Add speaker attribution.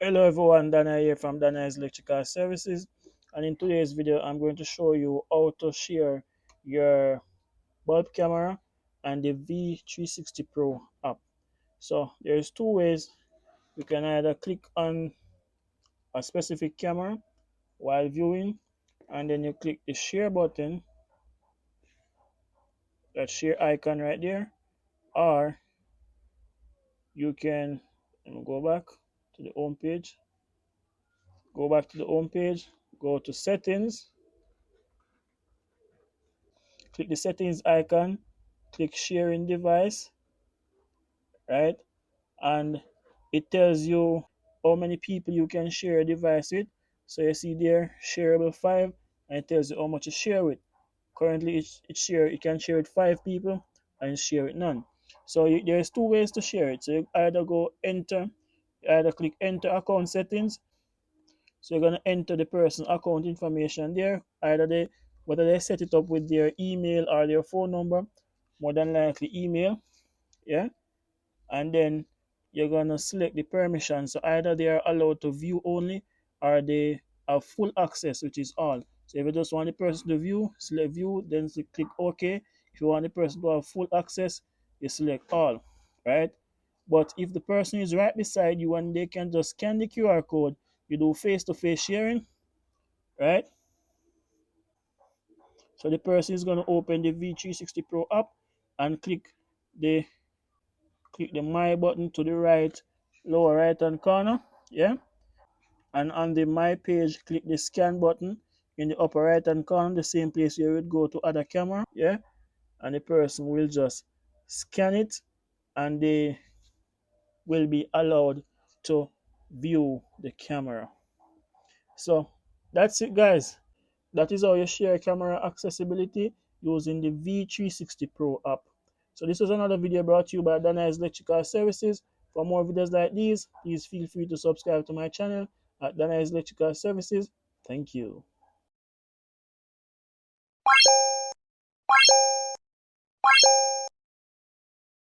Speaker 1: Hello everyone, Dana here from Dana's Electrical Services, and in today's video I'm going to show you how to share your bulb camera and the V360 Pro app. So there's two ways. You can either click on a specific camera while viewing, and then you click the share button, that share icon right there, or you can go back to the home page, go to settings, click the settings icon, click sharing device, right? And it tells you how many people you can share a device with. So you see there, shareable 5, and it tells you how much to share with. Currently, it can share with 5 people and share with none. So there's two ways to share it. So you either click enter account settings. So you're gonna enter the person's account information there. Whether they set it up with their email or their phone number, more than likely email, yeah. And then you're gonna select the permission. So either they are allowed to view only, or they have full access, which is all. So if you just want the person to view, select view, then click OK. If you want the person to have full access, you select all, right? But if the person is right beside you and they can just scan the QR code, you do face-to-face sharing, right? So the person is going to open the V360 Pro app and the click the My button to the right, lower right hand corner, yeah. And on the My page, click the Scan button in the upper right hand corner, the same place you would go to other camera, yeah. And the person will just scan it, and they will be allowed to view the camera. So that's it, guys. That is how you share camera accessibility using the V360 Pro app. So this was another video brought to you by Dana's Electrical Services. For more videos like these, please feel free to subscribe to my channel at Dana's Electrical Services. Thank you.